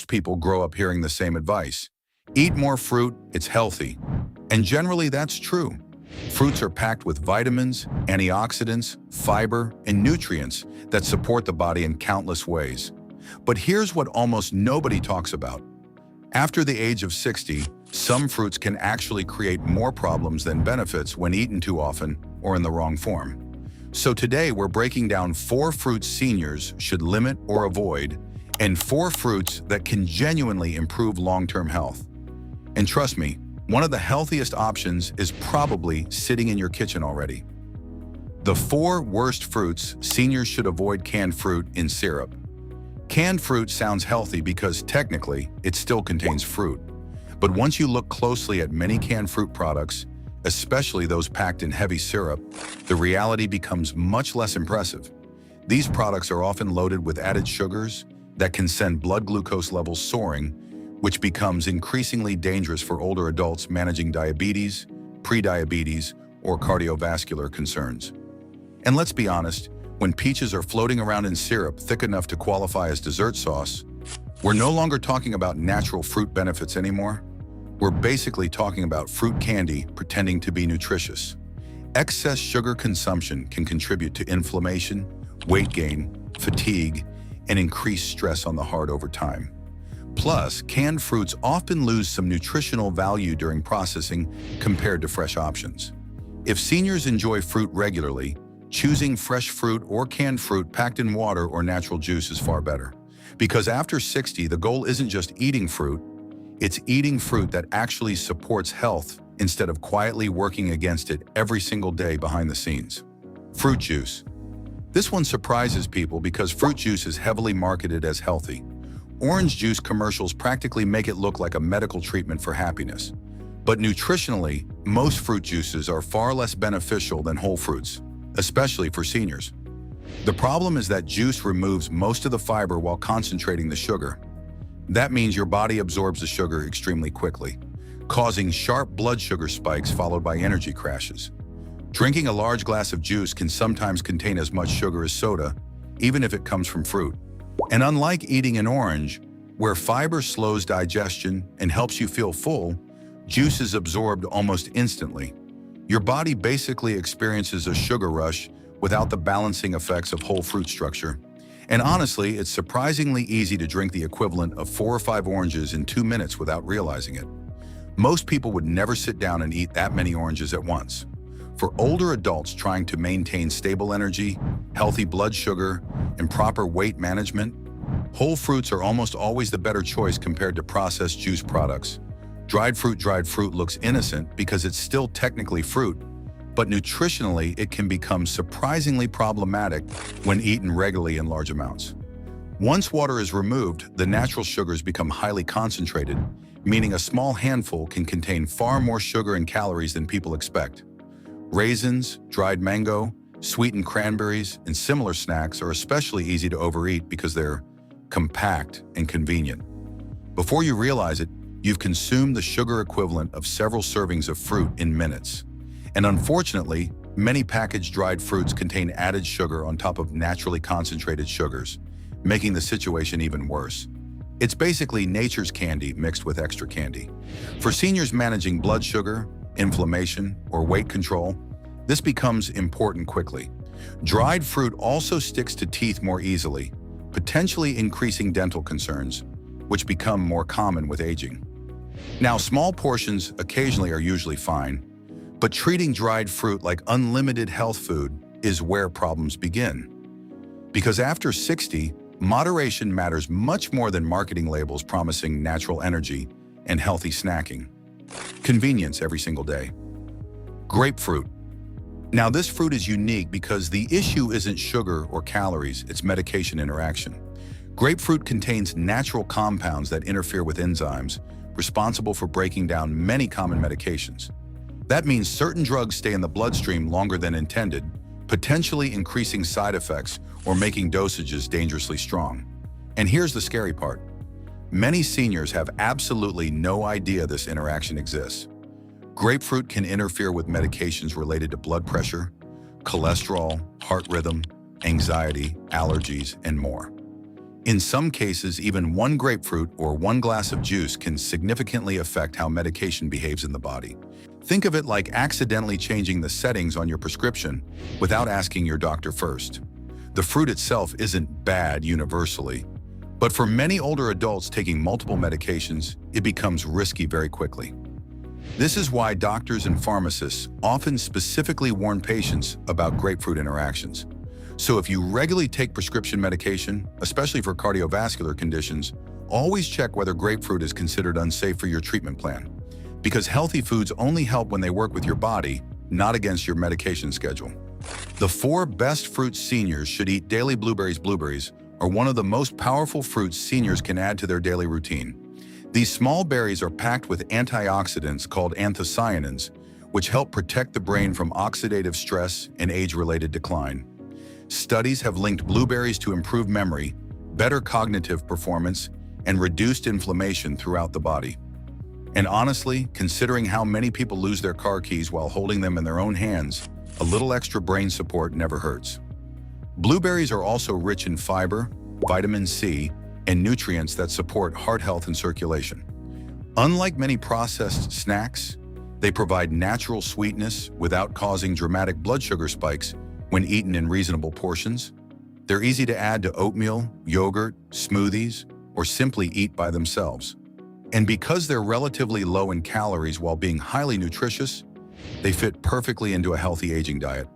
people grow up hearing the same advice. Eat more fruit, it's healthy. And generally that's true. Fruits are packed with vitamins, antioxidants, fiber, and nutrients that support the body in countless ways. But here's what almost nobody talks about. After the age of 60, some fruits can actually create more problems than benefits when eaten too often or in the wrong form. So today we're breaking down 4 fruits seniors should limit or avoid, and 4 fruits that can genuinely improve long-term health. And trust me, one of the healthiest options is probably sitting in your kitchen already. The 4 worst fruits seniors should avoid: canned fruit in syrup. Canned fruit sounds healthy because technically it still contains fruit. But once you look closely at many canned fruit products, especially those packed in heavy syrup, the reality becomes much less impressive. These products are often loaded with added sugars that can send blood glucose levels soaring, which becomes increasingly dangerous for older adults managing diabetes, prediabetes, or cardiovascular concerns. And let's be honest, when peaches are floating around in syrup thick enough to qualify as dessert sauce, we're no longer talking about natural fruit benefits anymore. We're basically talking about fruit candy pretending to be nutritious. Excess sugar consumption can contribute to inflammation, weight gain, fatigue, and increased stress on the heart over time. Plus, canned fruits often lose some nutritional value during processing compared to fresh options. If seniors enjoy fruit regularly, choosing fresh fruit or canned fruit packed in water or natural juice is far better. Because after 60, the goal isn't just eating fruit, it's eating fruit that actually supports health instead of quietly working against it every single day behind the scenes. Fruit juice. This one surprises people because fruit juice is heavily marketed as healthy. Orange juice commercials practically make it look like a medical treatment for happiness. But nutritionally, most fruit juices are far less beneficial than whole fruits, especially for seniors. The problem is that juice removes most of the fiber while concentrating the sugar. That means your body absorbs the sugar extremely quickly, causing sharp blood sugar spikes followed by energy crashes. Drinking a large glass of juice can sometimes contain as much sugar as soda, even if it comes from fruit. And unlike eating an orange, where fiber slows digestion and helps you feel full, juice is absorbed almost instantly. Your body basically experiences a sugar rush without the balancing effects of whole fruit structure. And honestly, it's surprisingly easy to drink the equivalent of 4 or 5 oranges in 2 minutes without realizing it. Most people would never sit down and eat that many oranges at once. For older adults trying to maintain stable energy, healthy blood sugar, and proper weight management, whole fruits are almost always the better choice compared to processed juice products. Dried fruit looks innocent because it's still technically fruit, but nutritionally it can become surprisingly problematic when eaten regularly in large amounts. Once water is removed, the natural sugars become highly concentrated, meaning a small handful can contain far more sugar and calories than people expect. Raisins, dried mango, sweetened cranberries, and similar snacks are especially easy to overeat because they're compact and convenient. Before you realize it, you've consumed the sugar equivalent of several servings of fruit in minutes. And unfortunately, many packaged dried fruits contain added sugar on top of naturally concentrated sugars, making the situation even worse. It's basically nature's candy mixed with extra candy. For seniors managing blood sugar, inflammation, or weight control, this becomes important quickly. Dried fruit also sticks to teeth more easily, potentially increasing dental concerns, which become more common with aging. Now, small portions occasionally are usually fine, but treating dried fruit like unlimited health food is where problems begin. Because after 60, moderation matters much more than marketing labels promising natural energy and healthy snacking. Convenience every single day. Grapefruit. Now, this fruit is unique because the issue isn't sugar or calories, it's medication interaction. Grapefruit contains natural compounds that interfere with enzymes responsible for breaking down many common medications. That means certain drugs stay in the bloodstream longer than intended, potentially increasing side effects or making dosages dangerously strong. And here's the scary part. Many seniors have absolutely no idea this interaction exists. Grapefruit can interfere with medications related to blood pressure, cholesterol, heart rhythm, anxiety, allergies, and more. In some cases, even one grapefruit or one glass of juice can significantly affect how medication behaves in the body. Think of it like accidentally changing the settings on your prescription without asking your doctor first. The fruit itself isn't bad universally, but for many older adults taking multiple medications, it becomes risky very quickly. This is why doctors and pharmacists often specifically warn patients about grapefruit interactions. So if you regularly take prescription medication, especially for cardiovascular conditions, always check whether grapefruit is considered unsafe for your treatment plan. Because healthy foods only help when they work with your body, not against your medication schedule. The 4 best fruits seniors should eat daily. Blueberries are one of the most powerful fruits seniors can add to their daily routine. These small berries are packed with antioxidants called anthocyanins, which help protect the brain from oxidative stress and age-related decline. Studies have linked blueberries to improved memory, better cognitive performance, and reduced inflammation throughout the body. And honestly, considering how many people lose their car keys while holding them in their own hands, a little extra brain support never hurts. Blueberries are also rich in fiber, vitamin C, and nutrients that support heart health and circulation. Unlike many processed snacks, they provide natural sweetness without causing dramatic blood sugar spikes when eaten in reasonable portions. They're easy to add to oatmeal, yogurt, smoothies, or simply eat by themselves. And because they're relatively low in calories while being highly nutritious, they fit perfectly into a healthy aging diet.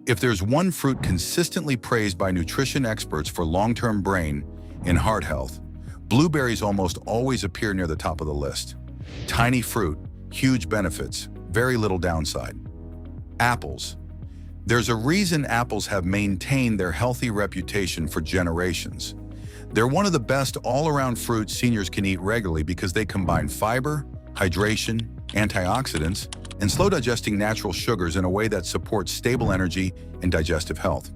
If there's one fruit consistently praised by nutrition experts for long-term brain and heart health, blueberries almost always appear near the top of the list. Tiny fruit, huge benefits, very little downside. Apples. There's a reason apples have maintained their healthy reputation for generations. They're one of the best all-around fruits seniors can eat regularly because they combine fiber, hydration, antioxidants, and slow-digesting natural sugars in a way that supports stable energy and digestive health.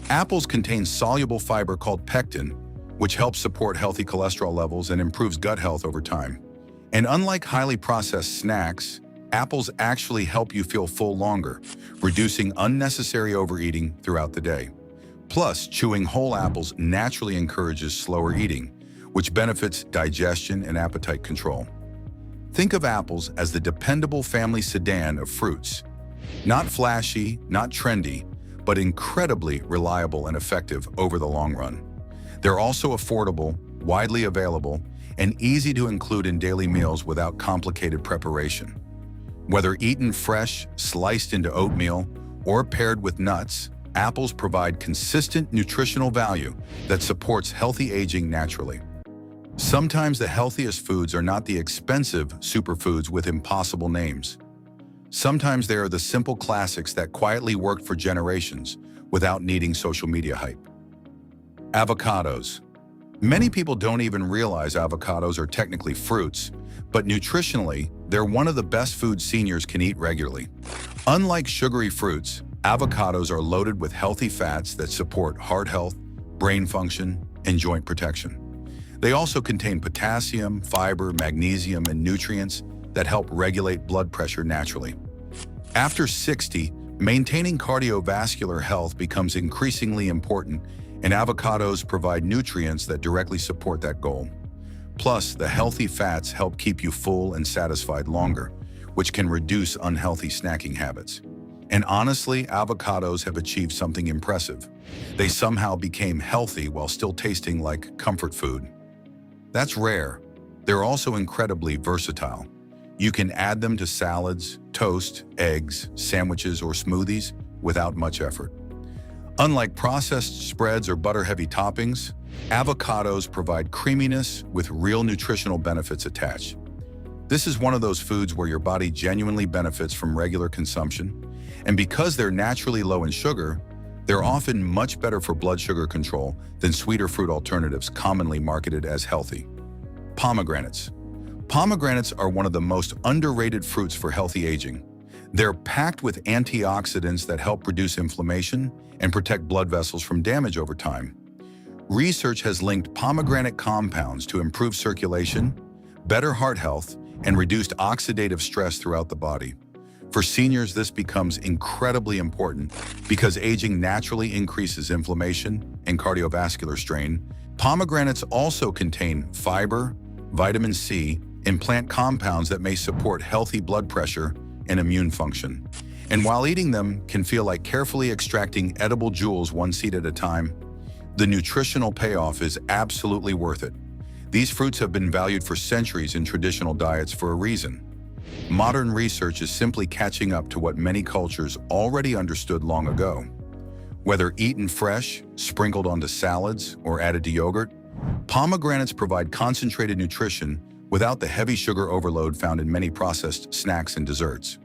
Apples contain soluble fiber called pectin, which helps support healthy cholesterol levels and improves gut health over time. And unlike highly processed snacks, apples actually help you feel full longer, reducing unnecessary overeating throughout the day. Plus, chewing whole apples naturally encourages slower eating, which benefits digestion and appetite control. Think of apples as the dependable family sedan of fruits. Not flashy, not trendy, but incredibly reliable and effective over the long run. They're also affordable, widely available, and easy to include in daily meals without complicated preparation. Whether eaten fresh, sliced into oatmeal, or paired with nuts, apples provide consistent nutritional value that supports healthy aging naturally. Sometimes the healthiest foods are not the expensive superfoods with impossible names. Sometimes they are the simple classics that quietly worked for generations without needing social media hype. Avocados. Many people don't even realize avocados are technically fruits, but nutritionally, they're one of the best foods seniors can eat regularly. Unlike sugary fruits, avocados are loaded with healthy fats that support heart health, brain function, and joint protection. They also contain potassium, fiber, magnesium, and nutrients that help regulate blood pressure naturally. After 60, maintaining cardiovascular health becomes increasingly important, and avocados provide nutrients that directly support that goal. Plus, the healthy fats help keep you full and satisfied longer, which can reduce unhealthy snacking habits. And honestly, avocados have achieved something impressive. They somehow became healthy while still tasting like comfort food. That's rare. They're also incredibly versatile. You can add them to salads, toast, eggs, sandwiches, or smoothies without much effort. Unlike processed spreads or butter-heavy toppings, avocados provide creaminess with real nutritional benefits attached. This is one of those foods where your body genuinely benefits from regular consumption, and because they're naturally low in sugar, they're often much better for blood sugar control than sweeter fruit alternatives commonly marketed as healthy. Pomegranates. Pomegranates are one of the most underrated fruits for healthy aging. They're packed with antioxidants that help reduce inflammation and protect blood vessels from damage over time. Research has linked pomegranate compounds to improve circulation, better heart health, and reduced oxidative stress throughout the body. For seniors, this becomes incredibly important because aging naturally increases inflammation and cardiovascular strain, Pomegranates also contain fiber, vitamin C, and plant compounds that may support healthy blood pressure and immune function. And while eating them can feel like carefully extracting edible jewels one seed at a time, the nutritional payoff is absolutely worth it. These fruits have been valued for centuries in traditional diets for a reason. Modern research is simply catching up to what many cultures already understood long ago. Whether eaten fresh, sprinkled onto salads, or added to yogurt, pomegranates provide concentrated nutrition without the heavy sugar overload found in many processed snacks and desserts.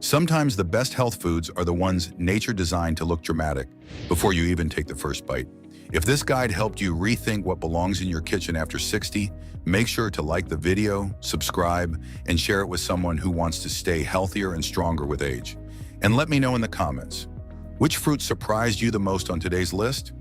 Sometimes the best health foods are the ones nature designed to look dramatic before you even take the first bite. If this guide helped you rethink what belongs in your kitchen after 60, make sure to like the video, subscribe, and share it with someone who wants to stay healthier and stronger with age. And let me know in the comments, which fruit surprised you the most on today's list?